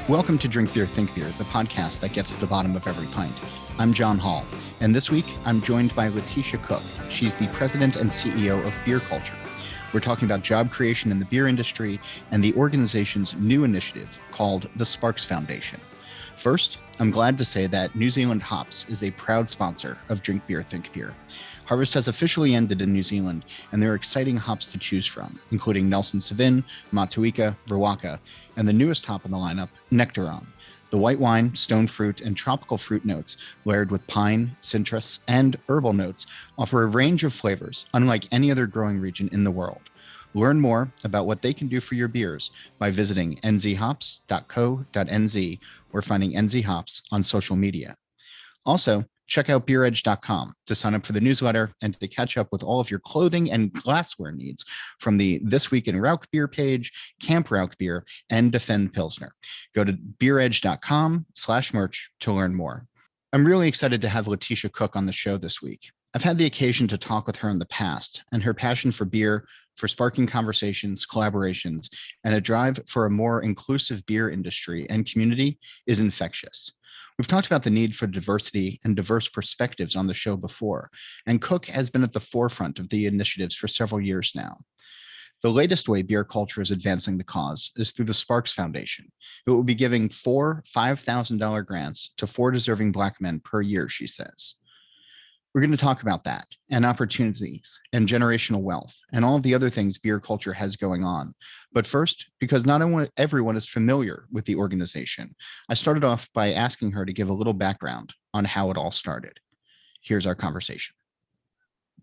Welcome to Drink Beer, Think Beer, the podcast that gets to the bottom of every pint. I'm John Holl, and this week I'm joined by Latisha Cook. She's the president and CEO of Beer Kulture. We're talking about job creation in the beer industry and the organization's new initiative called the Sparks Foundation. First, I'm glad to say that New Zealand Hops is a proud sponsor of Drink Beer, Think Beer. Harvest has officially ended in New Zealand, and there are exciting hops to choose from, including Nelson Sauvin, Motueka, Rawaka, and the newest hop in the lineup, Nectaron. The white wine, stone fruit, and tropical fruit notes, layered with pine, citrus, and herbal notes, offer a range of flavors unlike any other growing region in the world. Learn more about what they can do for your beers by visiting nzhops.co.nz or finding NZ Hops on social media. Also, check out beeredge.com to sign up for the newsletter and to catch up with all of your clothing and glassware needs from the This Week in Rauk Beer page, Camp Rauk Beer, and Defend Pilsner. Go to beeredge.com/merch to learn more. I'm really excited to have Latisha Cook on the show this week. I've had the occasion to talk with her in the past, and her passion for beer, for sparking conversations, collaborations, and a drive for a more inclusive beer industry and community is infectious. We've talked about the need for diversity and diverse perspectives on the show before, and Cook has been at the forefront of the initiatives for several years now. The latest way Beer Kulture is advancing the cause is through the Sparks Foundation. It will be giving 4 $5,000 grants to 4 deserving Black men per year, she says. We're going to talk about that and opportunities and generational wealth and all of the other things Beer Kulture has going on. But first, because not everyone is familiar with the organization, I started off by asking her to give a little background on how it all started. Here's our conversation.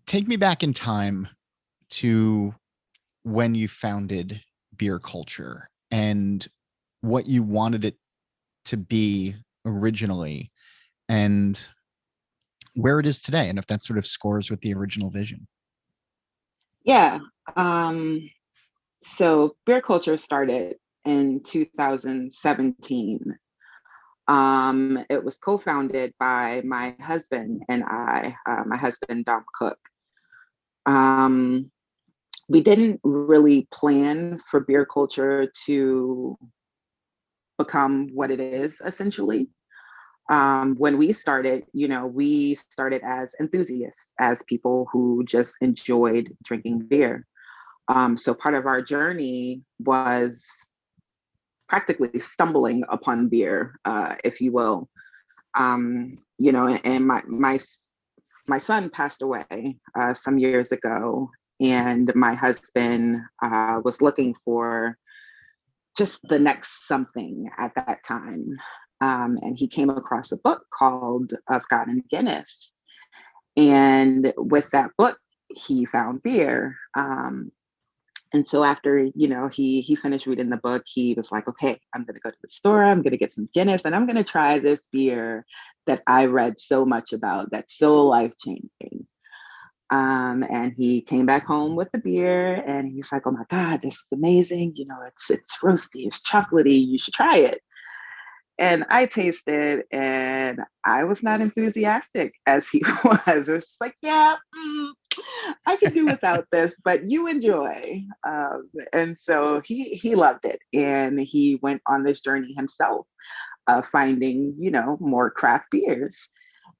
Take me back in time to when you founded Beer Kulture and what you wanted it to be originally and where it is today, and if that sort of scores with the original vision. Yeah. So Beer Kulture started in 2017. It was co-founded by my husband and I, my husband, John Cook. We didn't really plan for Beer Kulture to become what it is, essentially. When we started, we started as enthusiasts, as people who just enjoyed drinking beer. So part of our journey was practically stumbling upon beer, if you will. And my son passed away some years ago, and my husband was looking for just the next something at that time. And he came across a book called Of God and Guinness. And with that book, he found beer. And so after, he finished reading the book, he was like, okay, I'm going to go to the store, I'm going to get some Guinness, and I'm going to try this beer that I read so much about that's so life-changing. And he came back home with the beer and he's like, oh my God, this is amazing. It's roasty, it's chocolatey, you should try it. And I tasted, and I was not enthusiastic as he was. It was just like, yeah, I can do without this, but you enjoy. And so he loved it, and he went on this journey himself, finding, more craft beers.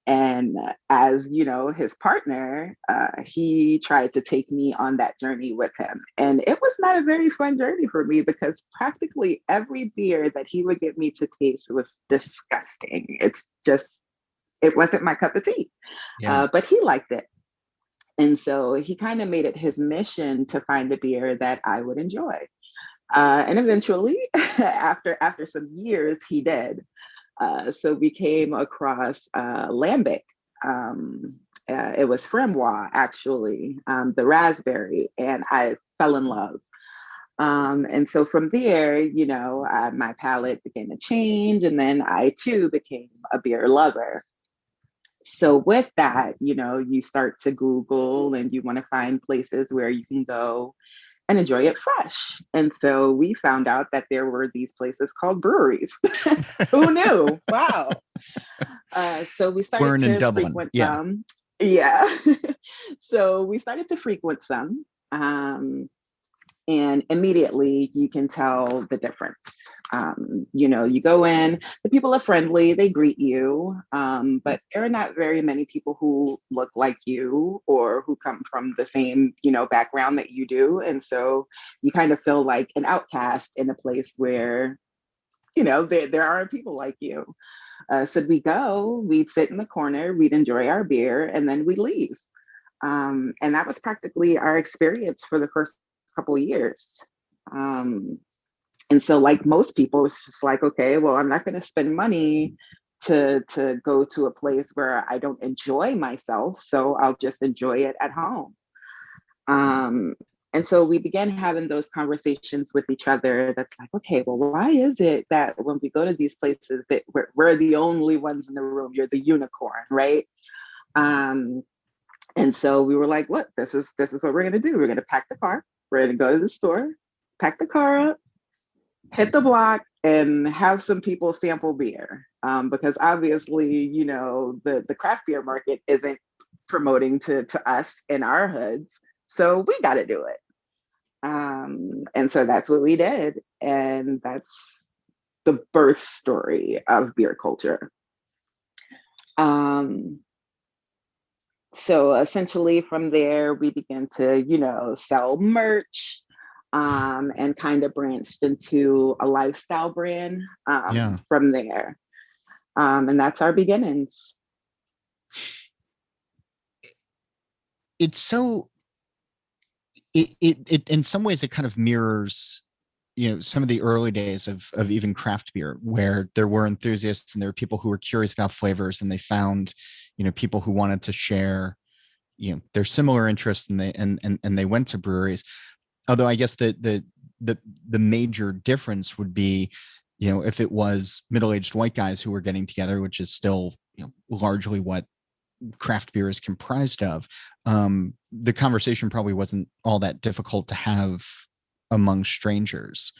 And as his partner, he tried to take me on that journey with him. And it was not a very fun journey for me because practically every beer that he would get me to taste was disgusting. It wasn't my cup of tea, but he liked it. And so he kind of made it his mission to find a beer that I would enjoy. And eventually, after some years, he did. So we came across lambic. It was Fremois, actually, the raspberry, and I fell in love. And so from there, my palate began to change, and then I too became a beer lover. So with that, you start to Google and you want to find places where you can go and enjoy it fresh. And so we found out that there were these places called breweries. Who knew? Wow. So we started to frequent some. Yeah. So we started to frequent some. And immediately you can tell the difference. You go in, the people are friendly, they greet you, but there are not very many people who look like you or who come from the same, background that you do. And so you kind of feel like an outcast in a place where, there aren't people like you. So we'd sit in the corner, we'd enjoy our beer, and then we'd leave. And that was practically our experience for the first couple of years. And so, like most people, it's just like, okay, well, I'm not going to spend money to go to a place where I don't enjoy myself, so I'll just enjoy it at home. And so we began having those conversations with each other. That's like, okay, well, why is it that when we go to these places that we're the only ones in the room? You're the unicorn, right? And so we were like, look, this is what we're gonna do. We're gonna pack the car. We're gonna go to the store, pack the car up, hit the block, and have some people sample beer. Because obviously, the craft beer market isn't promoting to us in our hoods. So we got to do it. And so that's what we did. And that's the birth story of Beer Kulture. So essentially from there, we began to, sell merch, and kind of branched into a lifestyle brand from there. And that's our beginnings. It's so, it in some ways, it kind of mirrors, some of the early days of even craft beer, where there were enthusiasts and there were people who were curious about flavors, and they found, people who wanted to share, their similar interests, and they went to breweries. Although I guess the major difference would be, if it was middle-aged white guys who were getting together, which is still, largely what craft beer is comprised of, the conversation probably wasn't all that difficult to have among strangers.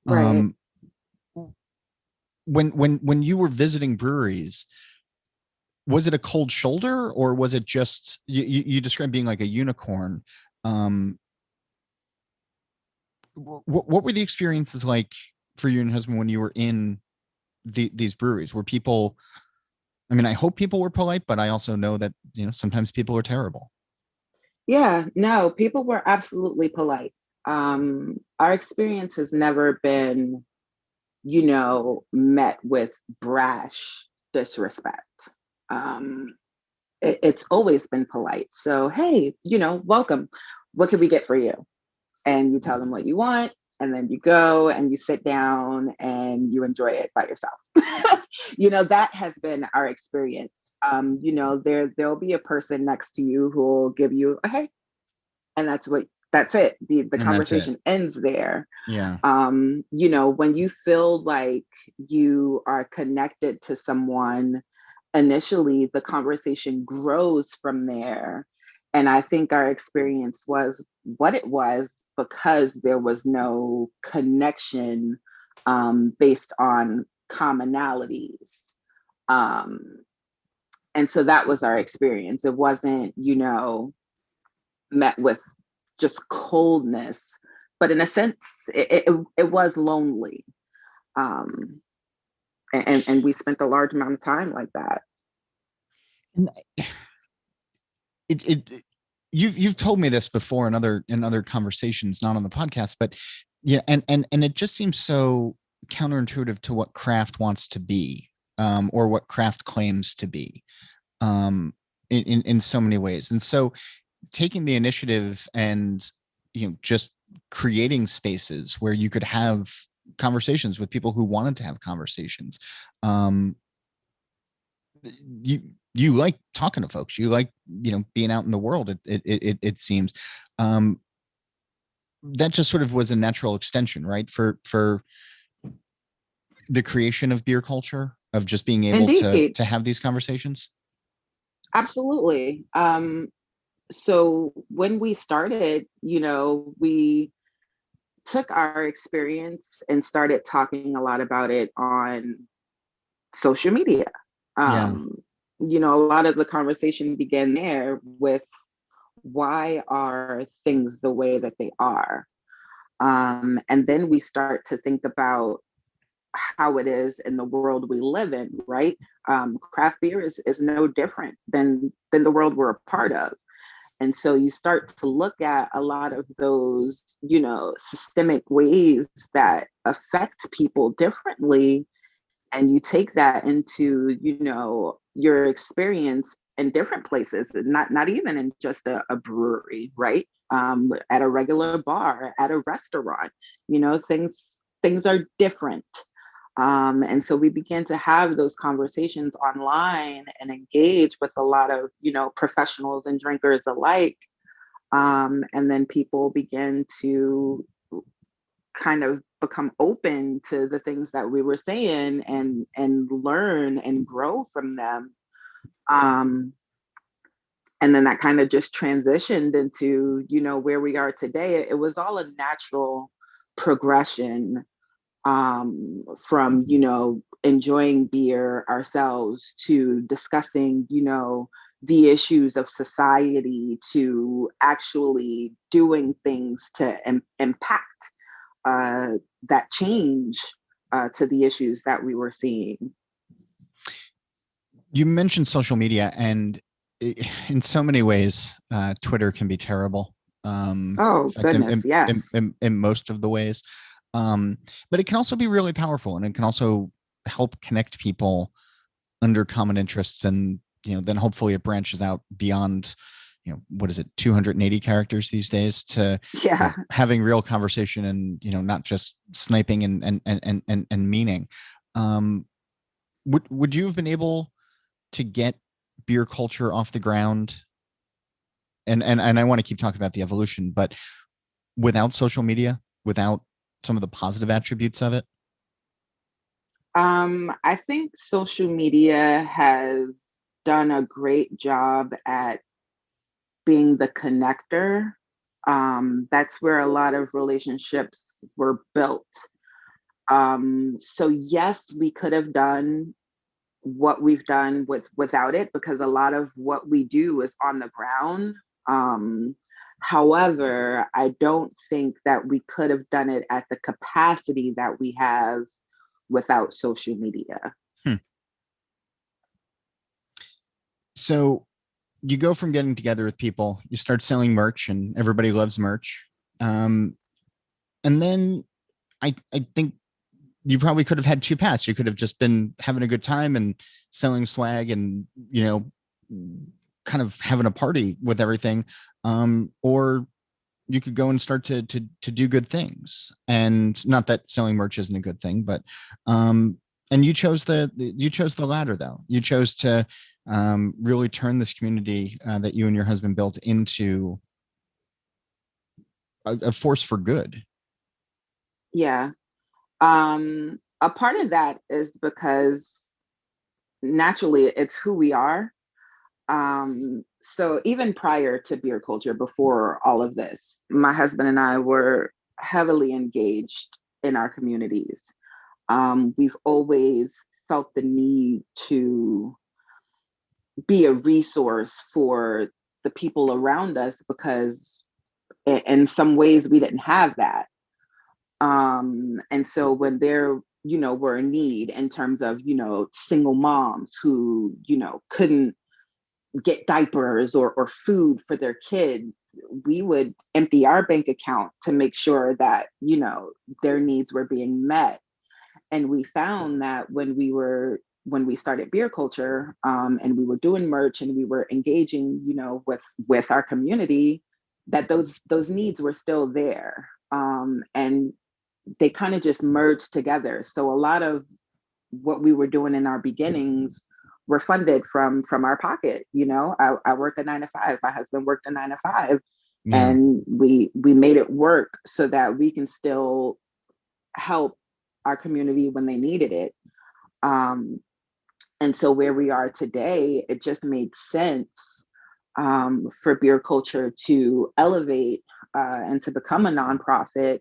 Right. When you were visiting breweries, was it a cold shoulder, or was it just, you described being like a unicorn? What were the experiences like for you and your husband when you were in these breweries? Were people, I mean, I hope people were polite, but I also know that, sometimes people are terrible. Yeah, no, people were absolutely polite. Our experience has never been, met with brash disrespect. It's always been polite. So, hey, welcome. What can we get for you? And you tell them what you want, and then you go and you sit down and you enjoy it by yourself. That has been our experience. There'll be a person next to you who will give you a hey, and that's it. The And that's it. conversation ends there. Yeah. When you feel like you are connected to someone, initially the conversation grows from there. And I think our experience was what it was because there was no connection, based on commonalities. And so that was our experience. It wasn't, met with just coldness, but in a sense, it was lonely. Um, and we spent a large amount of time like that. And it you've told me this before in other conversations, not on the podcast, but yeah, and it just seems so counterintuitive to what craft wants to be, or what craft claims to be, in so many ways. And so taking the initiative and, just creating spaces where you could have conversations with people who wanted to have conversations. You like talking to folks, you like, being out in the world, it seems. That just sort of was a natural extension, right, for the creation of Beer Kulture, of just being able Indeed, to have these conversations. absolutely. So when we started, we took our experience and started talking a lot about it on social media. Yeah. A lot of the conversation began there with why are things the way that they are? And then we start to think about how it is in the world we live in, right? Craft beer is no different than the world we're a part of. And so you start to look at a lot of those, systemic ways that affect people differently. And you take that into, your experience in different places, not even in just a brewery, right? At a regular bar, at a restaurant, things are different. And so we began to have those conversations online and engage with a lot of, professionals and drinkers alike. And then people begin to kind of become open to the things that we were saying and learn and grow from them. Um, and then that kind of just transitioned into, where we are today. It was all a natural progression, from enjoying beer ourselves to discussing the issues of society to actually doing things to impact that change to the issues that we were seeing. You mentioned social media, and in so many ways, Twitter can be terrible. Oh, In fact, goodness, yes. in most of the ways. But it can also be really powerful, and it can also help connect people under common interests. And, then hopefully it branches out beyond, what is it, 280 characters these days, to Yeah. having real conversation and, not just sniping and meaning. Would you have been able to get beer culture off the ground? And I want to keep talking about the evolution, but without social media, without some of the positive attributes of it? I think social media has done a great job at being the connector. That's where a lot of relationships were built. So yes, we could have done what we've done without it, because a lot of what we do is on the ground. However, I don't think that we could have done it at the capacity that we have without social media. So you go from getting together with people, you start selling merch, and everybody loves merch. And then I think you probably could have had two paths. You could have just been having a good time and selling swag and, kind of having a party with everything. Or you could go and start to do good things. And not that selling merch isn't a good thing, but and you chose the latter, though. You chose to really turn this community that you and your husband built into a force for good. Yeah. A part of that is because naturally it's who we are. So even prior to beer culture, before all of this, my husband and I were heavily engaged in our communities. We've always felt the need to be a resource for the people around us, because in some ways we didn't have that. And so when there, were in need in terms of, single moms who, couldn't get diapers or food for their kids, we would empty our bank account to make sure that, their needs were being met. And we found that when we started beer culture, and we were doing merch and we were engaging, with our community, that those needs were still there. And they kind of just merged together. So a lot of what we were doing in our beginnings were funded from our pocket. I work a 9 to 5. My husband worked a 9 to 5, Yeah. and we made it work so that we can still help our community when they needed it. And so where we are today, it just made sense, for beer culture to elevate and to become a nonprofit,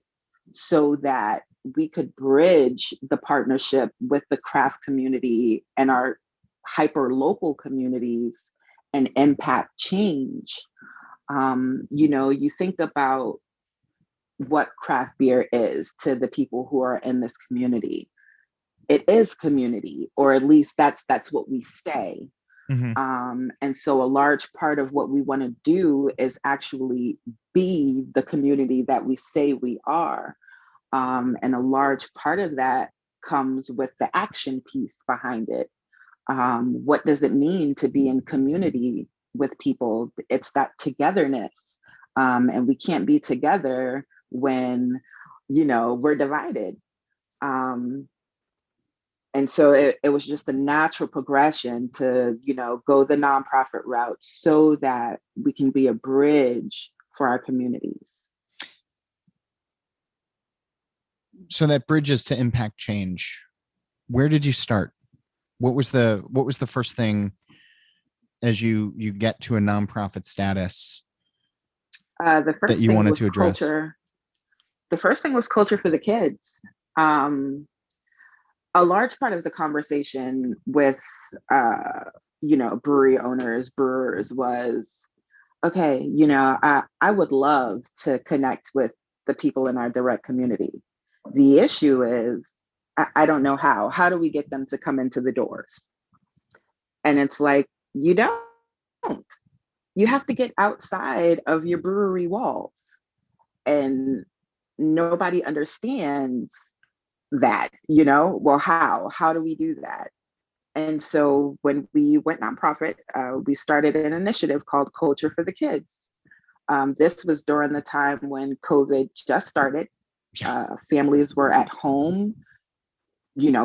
so that we could bridge the partnership with the craft community and our hyper local communities and impact change. You think about what craft beer is to the people who are in this community. It is community, or at least that's what we say. Mm-hmm. And so a large part of what we want to do is actually be the community that we say we are. And a large part of that comes with the action piece behind it. What does it mean to be in community with people? It's that togetherness. And we can't be together when, we're divided. Um, and so it was just a natural progression to, go the nonprofit route so that we can be a bridge for our communities. So that bridges to impact change. Where did you start? What was the first thing as you get to a nonprofit status The that first you thing wanted was to address? culture. The first thing was culture for the kids. A large part of the conversation with, brewery owners, brewers was, okay, I would love to connect with the people in our direct community. The issue is, I don't know how. How do we get them to come into the doors? And it's like, you don't. You have to get outside of your brewery walls. And nobody understands that, well, how do we do that? And so when we went nonprofit, we started an initiative called Culture for the Kids. This was during the time when COVID just started. Families were at home,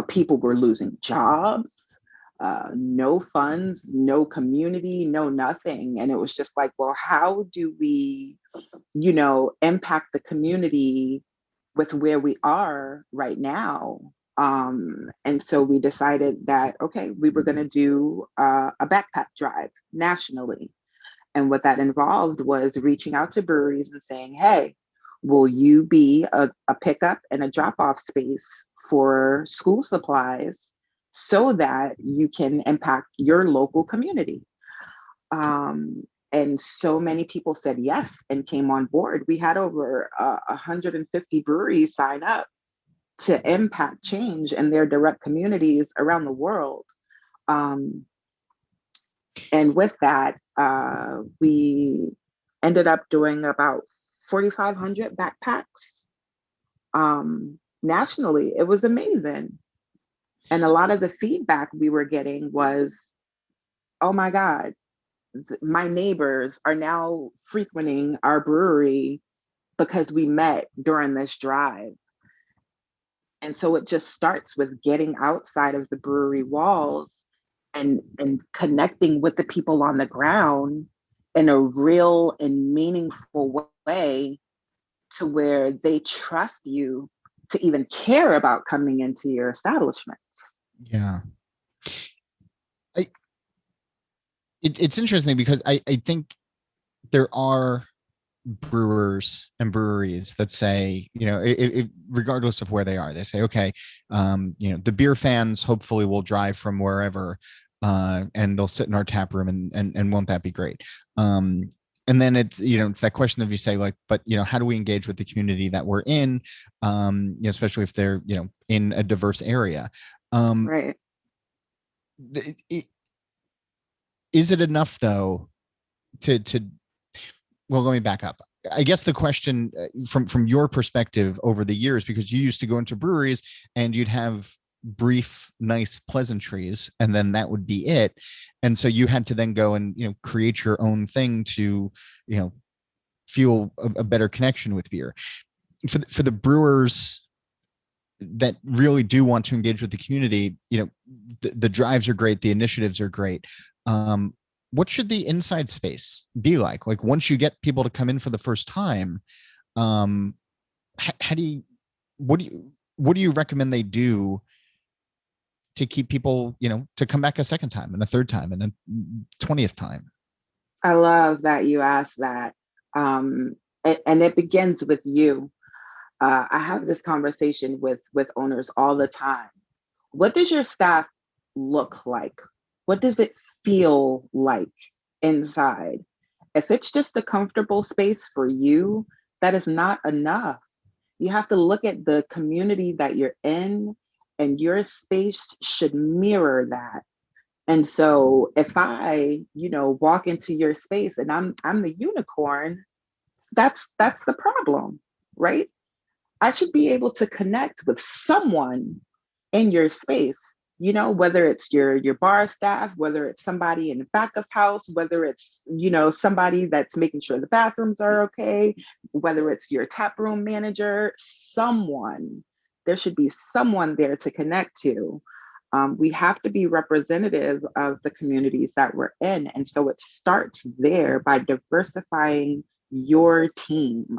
people were losing jobs, no funds, no community, no nothing. And it was just like, well, how do we, impact the community with where we are right now? And so we decided that, okay, we were going to do a backpack drive nationally. And what that involved was reaching out to breweries and saying, hey, will you be a pickup and a drop off space for school supplies so that you can impact your local community? And so many people said yes and came on board. We had over 150 breweries sign up to impact change in their direct communities around the world. And with that, we ended up doing about 4,500 backpacks nationally. It was amazing. And a lot of the feedback we were getting was, oh my God, my neighbors are now frequenting our brewery because we met during this drive. And so it just starts with getting outside of the brewery walls and connecting with the people on the ground in a real and meaningful way to where they trust you to even care about coming into your establishments. Yeah. It's interesting because I think there are brewers and breweries that say, regardless of where they are, they say, okay, the beer fans hopefully will drive from wherever and they'll sit in our tap room and won't that be great? And then it's, it's that question of you say like, but, how do we engage with the community that we're in, especially if they're, in a diverse area? Right. Is it enough though to well, let me back up. I guess the question from your perspective over the years, because you used to go into breweries and you'd have brief, nice pleasantries, and then that would be it. And so you had to then go and create your own thing to feel a better connection with beer. For the brewers that really do want to engage with the community, the drives are great, the initiatives are great. What should the inside space be like? Like once you get people to come in for the first time, how do you, what do you recommend they do to keep people, to come back a second time and a third time and a 20th time? I love that you asked that. And it begins with you. I have this conversation with owners all the time. What does your staff look like? What does it feel like inside? If it's just a comfortable space for you, that is not enough. You have to look at the community that you're in, and your space should mirror that. And so if I, walk into your space and I'm the unicorn, that's the problem, right? I should be able to connect with someone in your space, whether it's your bar staff, whether it's somebody in the back of house, whether it's, somebody that's making sure the bathrooms are okay, whether it's your tap room manager, someone, there should be someone there to connect to. We have to be representative of the communities that we're in. And so it starts there by diversifying your team.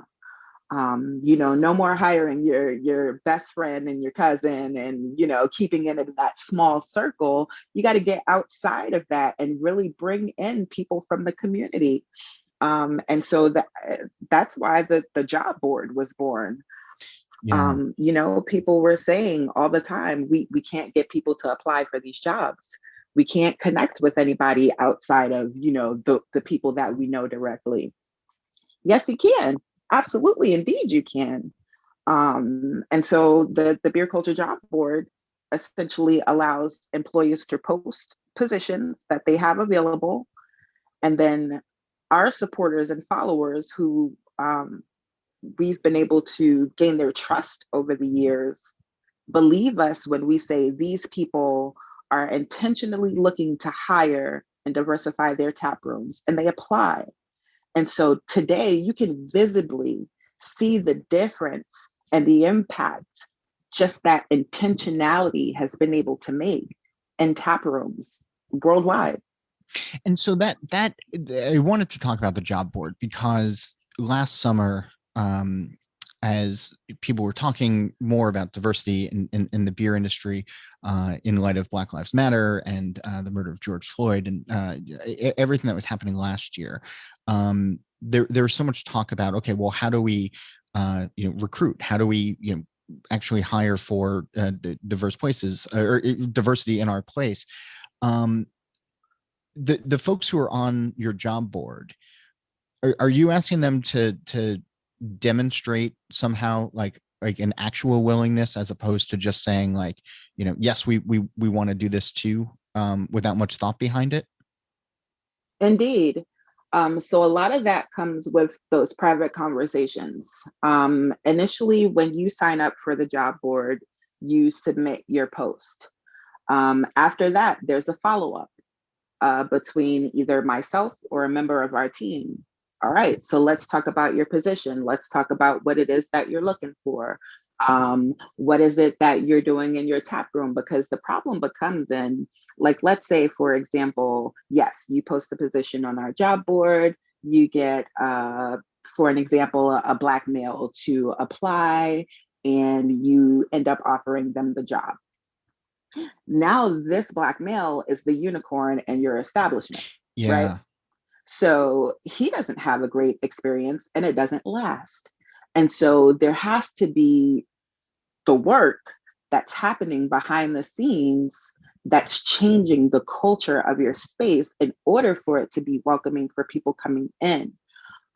No more hiring your best friend and your cousin and, keeping it in that small circle. You got to get outside of that and really bring in people from the community. And so that's why the job board was born. Yeah. People were saying all the time, we can't get people to apply for these jobs. We can't connect with anybody outside of, the people that we know directly. Yes, you can. Absolutely, indeed, you can. And so the Beer Culture Job Board essentially allows employees to post positions that they have available. And then our supporters and followers who we've been able to gain their trust over the years believe us when we say these people are intentionally looking to hire and diversify their tap rooms, and they apply. And so today you can visibly see the difference and the impact just that intentionality has been able to make in tap rooms worldwide. And so that I wanted to talk about the job board because last summer, as people were talking more about diversity in the beer industry, in light of Black Lives Matter and the murder of George Floyd and everything that was happening last year, there was so much talk about, okay, well, how do we recruit? How do we actually hire for diverse places or diversity in our place? The folks who are on your job board, are you asking them to demonstrate somehow like an actual willingness as opposed to just saying like, yes, we want to do this too, without much thought behind it? Indeed. So a lot of that comes with those private conversations. Initially, when you sign up for the job board, you submit your post. After that, there's a follow-up between either myself or a member of our team. All right, so let's talk about your position. Let's talk about what it is that you're looking for. What is it that you're doing in your tap room? Because the problem becomes in, like, let's say, for example, yes, you post the position on our job board, you get, for an example, a Black male to apply, and you end up offering them the job. Now this Black male is the unicorn in your establishment, right? Yeah. So he doesn't have a great experience and it doesn't last. And so there has to be the work that's happening behind the scenes that's changing the culture of your space in order for it to be welcoming for people coming in.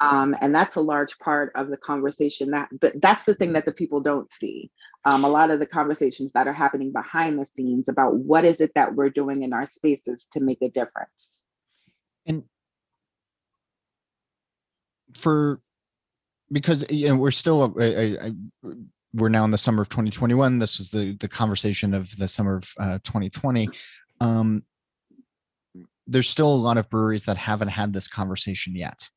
And that's a large part of the conversation that's the thing that the people don't see. A lot of the conversations that are happening behind the scenes about what is it that we're doing in our spaces to make a difference. And because we're still we're now in the summer of 2021. This was the conversation of the summer of 2020. There's still a lot of breweries that haven't had this conversation yet.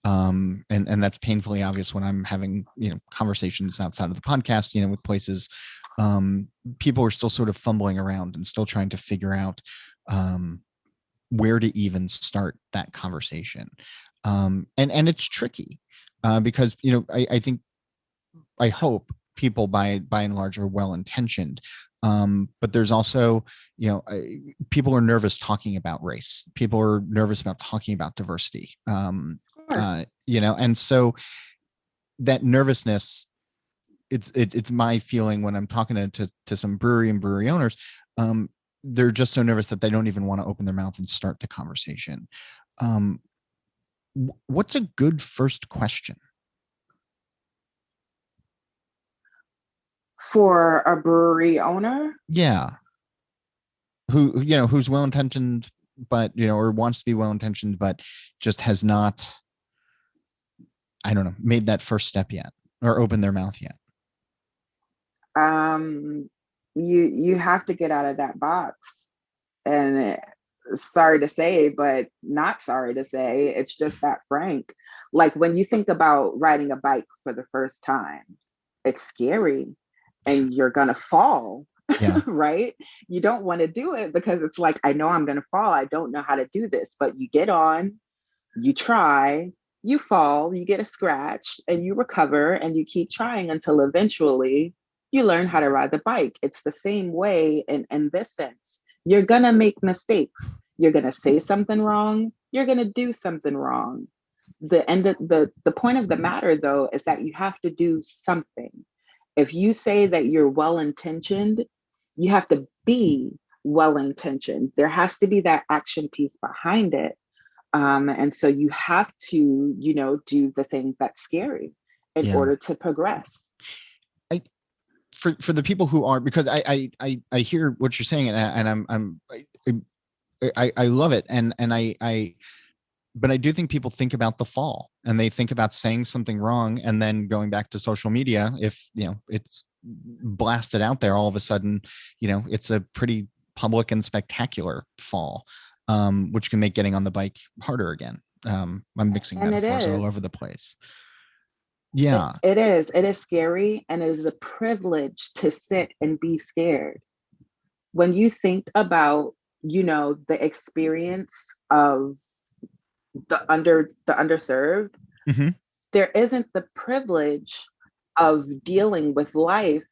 And that's painfully obvious when I'm having, conversations outside of the podcast, with places, people are still sort of fumbling around and still trying to figure out, where to even start that conversation. And it's tricky, because, I hope people by and large are well-intentioned. But there's also, people are nervous talking about race. People are nervous about talking about diversity. And so that nervousness, it's my feeling when I'm talking to some brewery and brewery owners, they're just so nervous that they don't even want to open their mouth and start the conversation. What's a good first question? For a brewery owner? Yeah, who's well intentioned, but or wants to be well intentioned, but just has not, I don't know, made that first step yet or opened their mouth yet. Um, you have to get out of that box. And sorry to say, but not sorry to say, it's just that frank. Like when you think about riding a bike for the first time, it's scary and you're gonna fall, Yeah, right? You don't want to do it because it's like, I know I'm gonna fall. I don't know how to do this, but you get on, you try, you fall, you get a scratch, and you recover and you keep trying until eventually you learn how to ride the bike. It's the same way in this sense. You're gonna make mistakes. You're gonna say something wrong. You're gonna do something wrong. The point of the matter though is that you have to do something. If you say that you're well intentioned, you have to be well intentioned. There has to be that action piece behind it. And so you have to, do the thing that's scary in yeah. order to progress. I For the people who are, because I hear what you're saying, and I love it, and I but I do think people think about the fall, and they think about saying something wrong and then going back to social media. If it's blasted out there, all of a sudden it's a pretty public and spectacular fall, which can make getting on the bike harder again. I'm mixing And it metaphors all over is. the place. Yeah. It is. It is scary, and it is a privilege to sit and be scared. When you think about, the experience of the underserved, Hmm. there isn't the privilege of dealing with life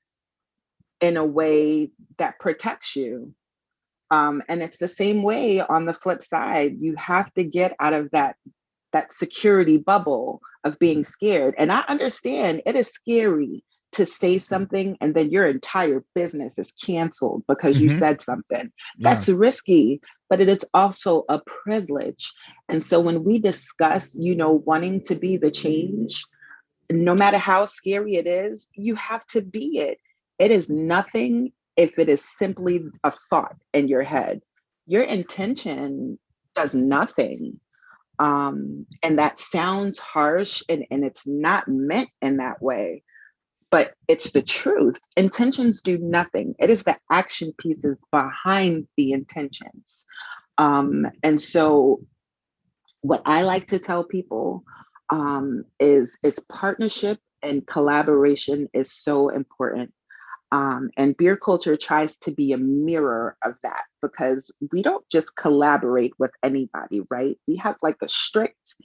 in a way that protects you. And it's the same way on the flip side. You have to get out of that security bubble of being scared. And I understand it is scary to say something and then your entire business is canceled because you Hmm. said something. Yeah. That's risky, but it is also a privilege. And so when we discuss, wanting to be the change, no matter how scary it is, you have to be it. It is nothing if it is simply a thought in your head. Your intention does nothing. And that sounds harsh, and it's not meant in that way, but it's the truth. Intentions do nothing. It is the action pieces behind the intentions. And so what I like to tell people, is partnership and collaboration is so important. And beer culture tries to be a mirror of that because we don't just collaborate with anybody, right? We have like a strict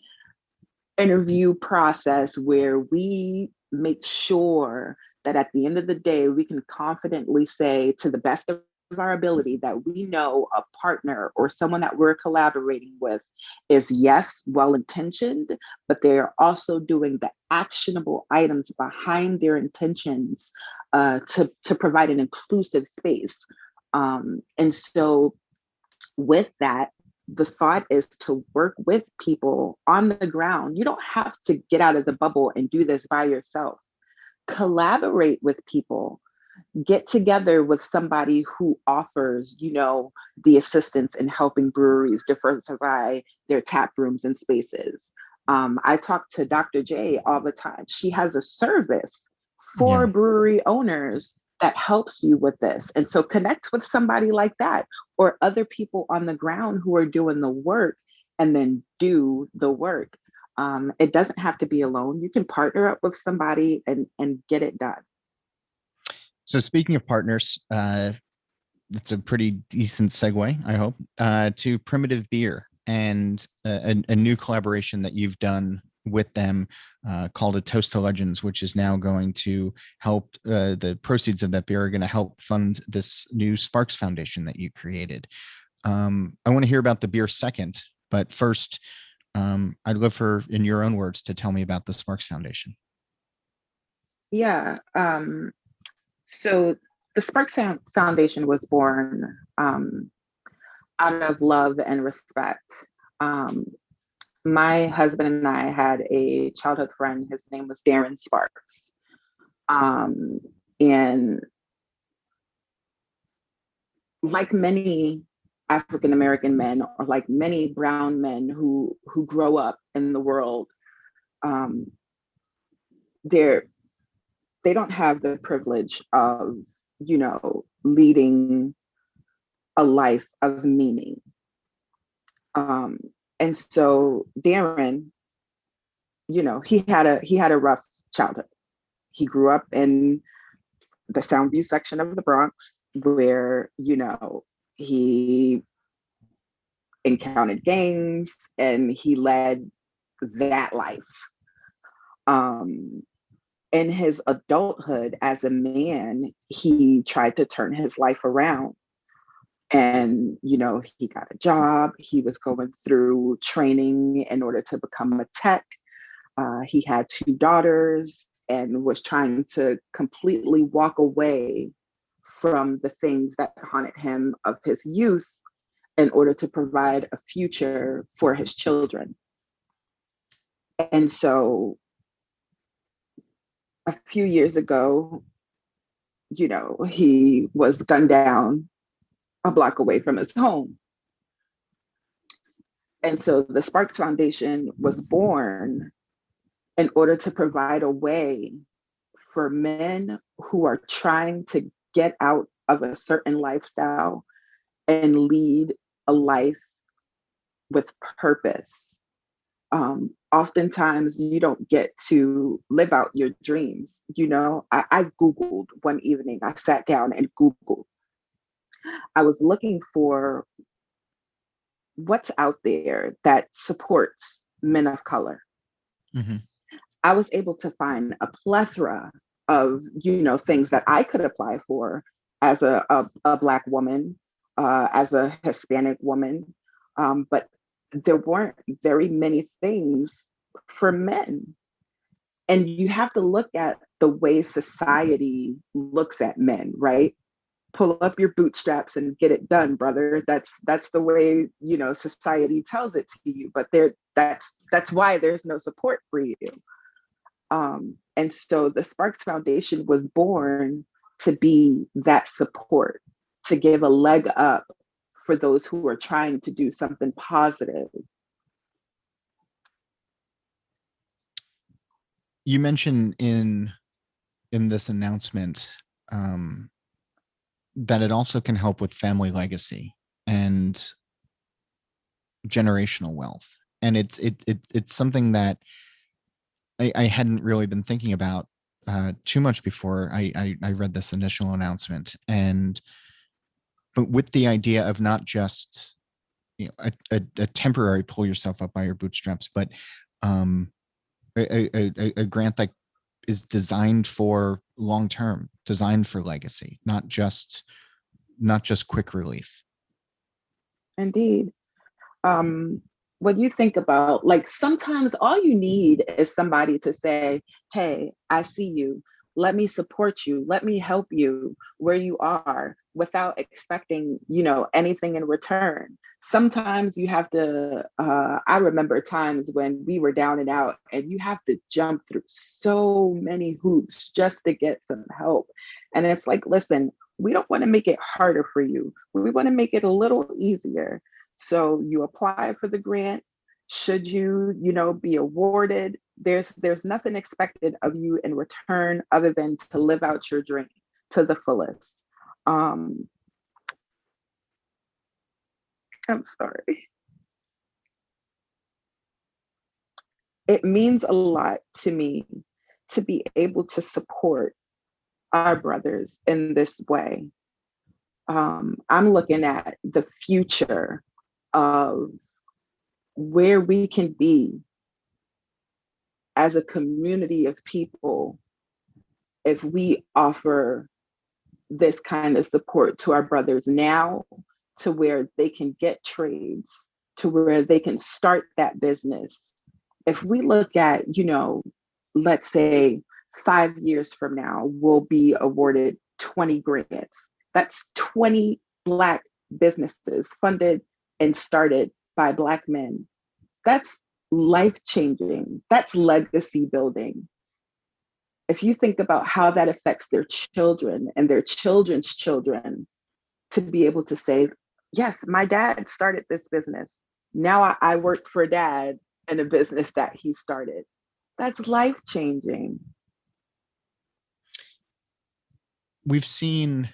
interview process where we make sure that at the end of the day, we can confidently say to the best of our ability that we know a partner or someone that we're collaborating with is, yes, well intentioned, but they are also doing the actionable items behind their intentions, to provide an inclusive space. And so with that, the thought is to work with people on the ground. You don't have to get out of the bubble and do this by yourself. Collaborate with people. Get together with somebody who offers, the assistance in helping breweries diversify their tap rooms and spaces. I talk to Dr. J all the time. She has a service for Yeah. brewery owners that helps you with this. And so connect with somebody like that or other people on the ground who are doing the work and then do the work. It doesn't have to be alone. You can partner up with somebody and get it done. So speaking of partners, that's a pretty decent segue, I hope, to Primitive Beer and a new collaboration that you've done with them, called A Toast to Legends, which is now going to help, the proceeds of that beer are going to help fund this new Sparks Foundation that you created. I want to hear about the beer second, but first, I'd love for, in your own words, to tell me about the Sparks Foundation. Yeah. So the Sparks Foundation was born, out of love and respect. Um, my husband and I had a childhood friend. His name was Darren Sparks. Um, And like many African American men, or like many brown men who grow up in the world, um, they're they don't have the privilege of, leading a life of meaning. Um, and so Darren, he had a rough childhood. He grew up in the Soundview section of the Bronx, where he encountered gangs and he led that life. Um, in his adulthood as a man, he tried to turn his life around. And, he got a job. He was going through training in order to become a tech. He had two daughters and was trying to completely walk away from the things that haunted him of his youth in order to provide a future for his children. And so a few years ago, he was gunned down a block away from his home. And so the Sparks Foundation was born in order to provide a way for men who are trying to get out of a certain lifestyle and lead a life with purpose. Oftentimes you don't get to live out your dreams. I Googled one evening, I sat down and Googled. I was looking for what's out there that supports men of color. Mm-hmm. I was able to find a plethora of, things that I could apply for as a Black woman, as a Hispanic woman. But there weren't very many things for men. And you have to look at the way society looks at men, right? Pull up your bootstraps and get it done, brother. That's the way, society tells it to you. But that's why there's no support for you. And so the Sparks Foundation was born to be that support, to give a leg up for those who are trying to do something positive. You mentioned in this announcement that it also can help with family legacy and generational wealth, and it's something that I hadn't really been thinking about too much before I read this initial announcement, but with the idea of not just a temporary pull yourself up by your bootstraps, but a grant that is designed for long term, designed for legacy, not just quick relief. Indeed. What you think about, like, sometimes all you need is somebody to say, hey, I see you. Let me support you. Let me help you where you are without expecting, anything in return. Sometimes you have to, I remember times when we were down and out and you have to jump through so many hoops just to get some help. And it's like, listen, we don't want to make it harder for you. We want to make it a little easier. So you apply for the grant. Should you, be awarded, there's nothing expected of you in return other than to live out your dream to the fullest. I'm sorry. It means a lot to me to be able to support our brothers in this way. I'm looking at the future of where we can be as a community of people if we offer this kind of support to our brothers now, to where they can get trades, to where they can start that business. If we look at, let's say 5 years from now, we'll be awarded 20 grants. That's 20 Black businesses funded and started by Black men. That's life changing. That's legacy building. if you think about how that affects their children and their children's children, to be able to say, yes, my dad started this business. Now I work for dad in a business that he started. That's life changing. We've seen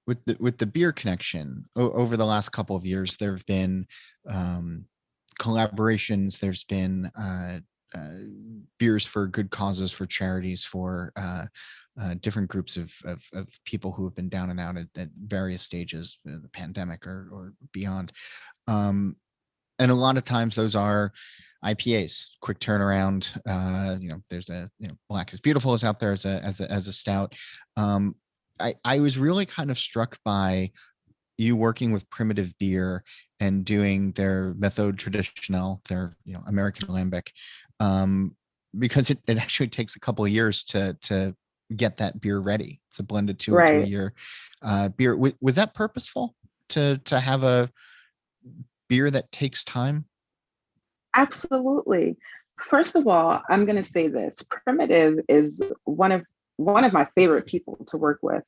with the beer connection over the last couple of years, there have been collaborations. There's been beers for good causes, for charities, for different groups of people who have been down and out at various stages of the pandemic or beyond. And a lot of times those are IPAs, quick turnaround. There's Black is Beautiful is out there as a stout. I was really kind of struck by you working with Primitive Beer and doing their Méthode Traditionnelle, their American Lambic, because it actually takes a couple of years to get that beer ready. It's a blended 2 or 3 year beer. Was that purposeful to have a beer that takes time? Absolutely. First of all, I'm going to say this: Primitive is one of my favorite people to work with.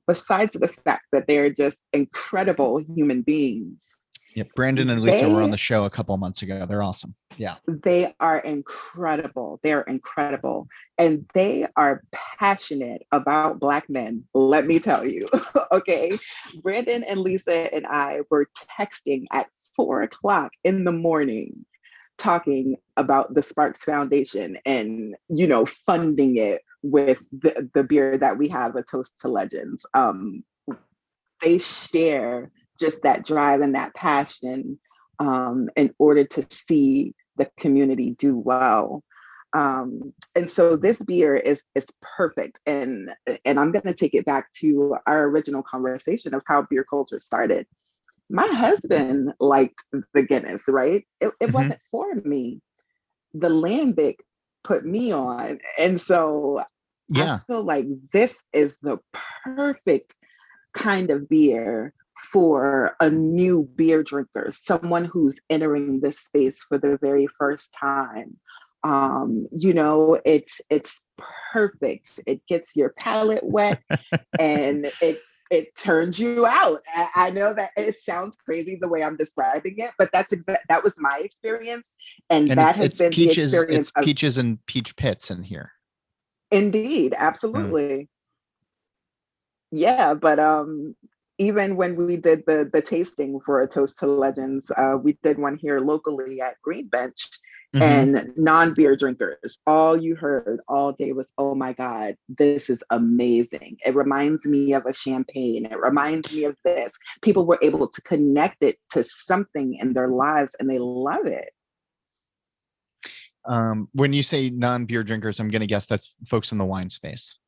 Besides the fact that they're just incredible human beings. Yeah, Brandon and Lisa were on the show a couple of months ago. They're awesome. Yeah, they are incredible. They're incredible, and they are passionate about Black men. Let me tell you. Okay, Brandon and Lisa and I were texting at 4:00 in the morning, talking about the Sparks Foundation and funding it with the beer that we have, a Toast to Legends. They share just that drive and that passion in order to see the community do well. And so this beer is perfect. And I'm going to take it back to our original conversation of how beer culture started. My husband liked the Guinness, right? It wasn't for me. The Lambic put me on. And so I feel like this is the perfect kind of beer for a new beer drinker, someone who's entering this space for the very first time. It's perfect. It gets your palate wet and it turns you out. I know that it sounds crazy the way I'm describing it, but that was my experience, and that has been peaches, the experience. It's peaches and peach pits in here. Indeed, absolutely. Yeah, but even when we did the tasting for a Toast to Legends, we did one here locally at Green Bench. And non-beer drinkers, all you heard all day was, "Oh my God, this is amazing. It reminds me of a champagne. It reminds me of this." People were able to connect it to something in their lives, and they love it. When you say non-beer drinkers, I'm going to guess that's folks in the wine space.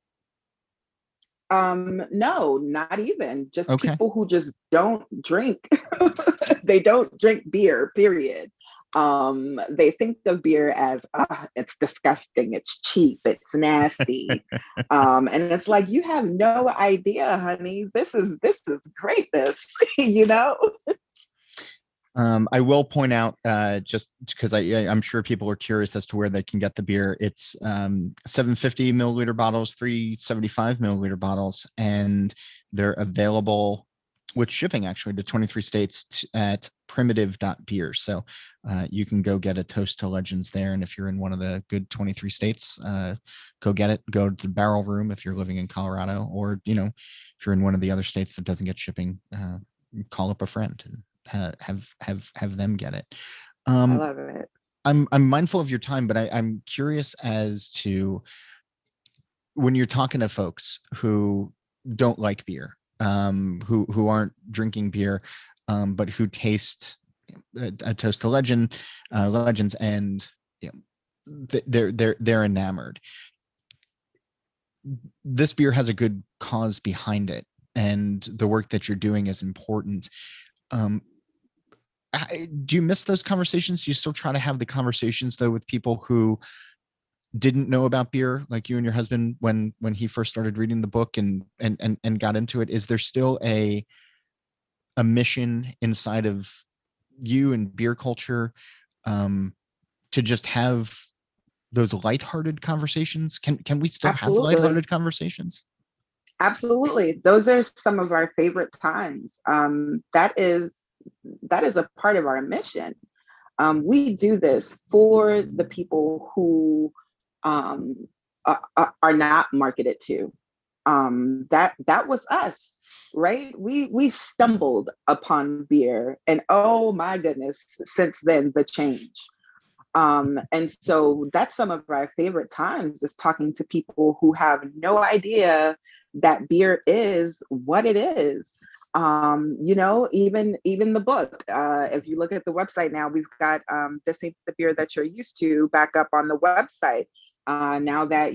No, not even. Just people who just don't drink. They don't drink beer, period. They think of beer as it's disgusting, it's cheap, it's nasty. And it's like, you have no idea, honey. This is greatness, I will point out, just because I'm sure people are curious as to where they can get the beer. It's 750 milliliter bottles, 375 milliliter bottles, and they're available with shipping actually to 23 states at primitive.beer. So you can go get a Toast to Legends there. And if you're in one of the good 23 states, go get it. Go to the Barrel Room if you're living in Colorado, or, if you're in one of the other states that doesn't get shipping, call up a friend and have them get it. I love it. I'm mindful of your time, but I'm curious as to when you're talking to folks who don't like beer, who aren't drinking beer, but who taste a Toast to Legends, and they're enamored. This beer has a good cause behind it, and the work that you're doing is important. Do you miss those conversations? Do you still try to have the conversations though with people who didn't know about beer, like you and your husband when he first started reading the book and got into it? Is there still a mission inside of you and beer culture to just have those lighthearted conversations? Can we still have Absolutely. lighthearted conversations? Absolutely. Those are some of our favorite times. That is a part of our mission. We do this for the people who um, are not marketed to. That was us, right? We stumbled upon beer, and oh my goodness, since then the change. And so that's some of our favorite times, is talking to people who have no idea that beer is what it is. Even the book. If you look at the website now, we've got This Ain't the Beer That You're Used To back up on the website. Now that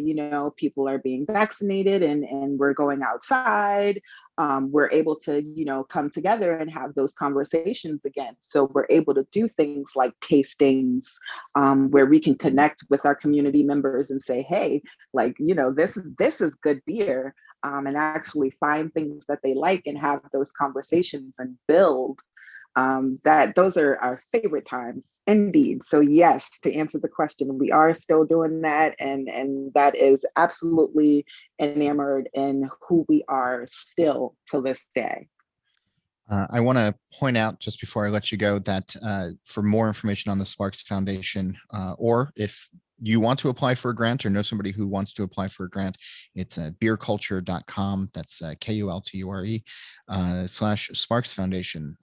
people are being vaccinated and we're going outside, we're able to come together and have those conversations again. So we're able to do things like tastings, where we can connect with our community members and say, hey, like, this is good beer, and actually find things that they like and have those conversations and build. That those are our favorite times indeed. So yes, to answer the question, we are still doing that, and that is absolutely enamored in who we are still to this day. I want to point out just before I let you go that for more information on the Sparks Foundation, or if you want to apply for a grant or know somebody who wants to apply for a grant, it's beerkulture.com. That's KULTURE /Sparks Foundation.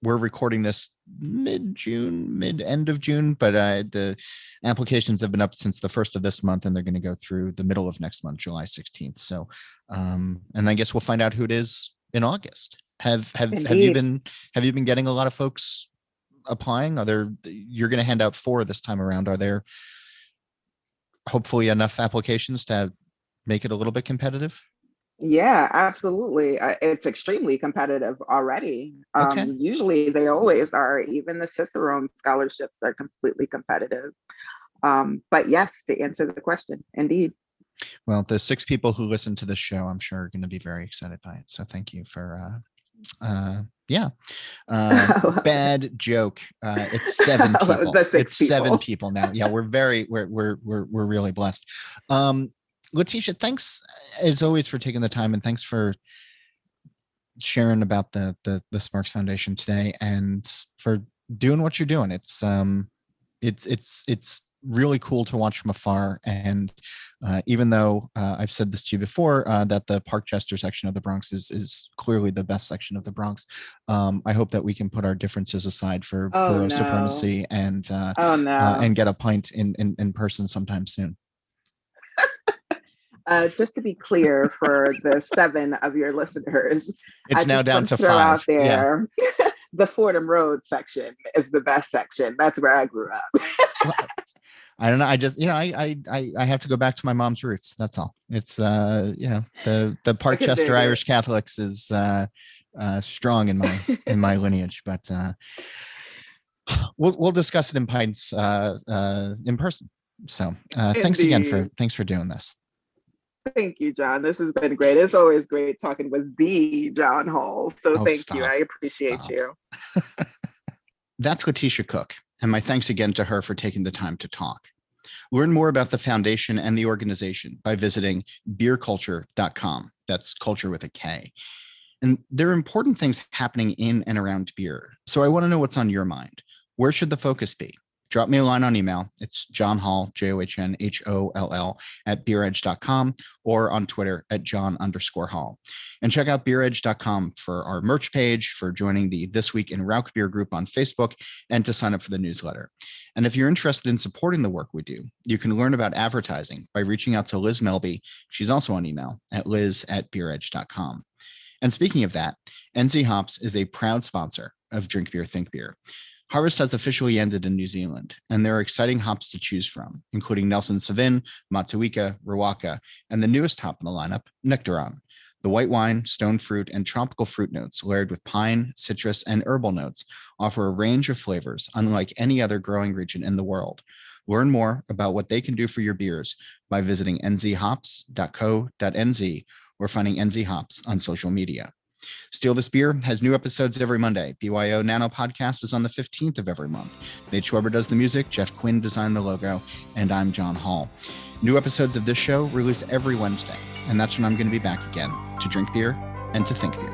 We're recording this end of June, but the applications have been up since the first of this month, and they're going to go through the middle of next month, July 16th. So, and I guess we'll find out who it is in August. Have you been getting a lot of folks applying? You're going to hand out 4 this time around. Are there hopefully enough applications to make it a little bit competitive? Yeah, absolutely. It's extremely competitive already. Okay. Usually they always are. Even the Cicerone scholarships are completely competitive. But yes, to answer the question, indeed. Well, the 6 people who listen to this show, I'm sure, are going to be very excited by it. So thank you for yeah. Bad joke. It's 7 people. The 6 It's people. 7 people now. Yeah, we're really blessed. Latiesha, thanks as always for taking the time, and thanks for sharing about the Sparks Foundation today, and for doing what you're doing. It's really cool to watch from afar. And even though I've said this to you before, that the Parkchester section of the Bronx is clearly the best section of the Bronx, I hope that we can put our differences aside for borough supremacy and get a pint in person sometime soon. Just to be clear for the 7 of your listeners, it's now down to 5. Out there, yeah. The Fordham Road section is the best section. That's where I grew up. Well, I don't know. I just, I have to go back to my mom's roots. That's all. It's, the Parkchester Irish Catholics is strong in my lineage, but we'll discuss it in pints in person. So thanks again thanks for doing this. Thank you, John. This has been great. It's always great talking with the John Holl. So thank you. I appreciate you. That's Latisha Cook, and my thanks again to her for taking the time to talk. Learn more about the foundation and the organization by visiting beerkulture.com. That's culture with a K. And there are important things happening in and around beer. So I want to know what's on your mind. Where should the focus be? Drop me a line on email. It's John Holl, JOHNHOLL @beeredge.com, or on Twitter @John_Holl. And check out beeredge.com for our merch page, for joining the This Week in Rauch Beer group on Facebook, and to sign up for the newsletter. And if you're interested in supporting the work we do, you can learn about advertising by reaching out to Liz Melby. She's also on email at liz@beeredge.com. And speaking of that, NZ Hops is a proud sponsor of Drink Beer, Think Beer. Harvest has officially ended in New Zealand, and there are exciting hops to choose from, including Nelson Sauvin, Matuika, Rawaka, and the newest hop in the lineup, Nectaron. The white wine, stone fruit, and tropical fruit notes layered with pine, citrus, and herbal notes offer a range of flavors unlike any other growing region in the world. Learn more about what they can do for your beers by visiting nzhops.co.nz or finding NZ Hops on social media. Steal This Beer has new episodes every Monday. BYO Nano Podcast is on the 15th of every month. Nate Schweber does the music, Jeff Quinn designed the logo, and I'm John Holl. New episodes of this show release every Wednesday, and that's when I'm going to be back again to drink beer and to think beer.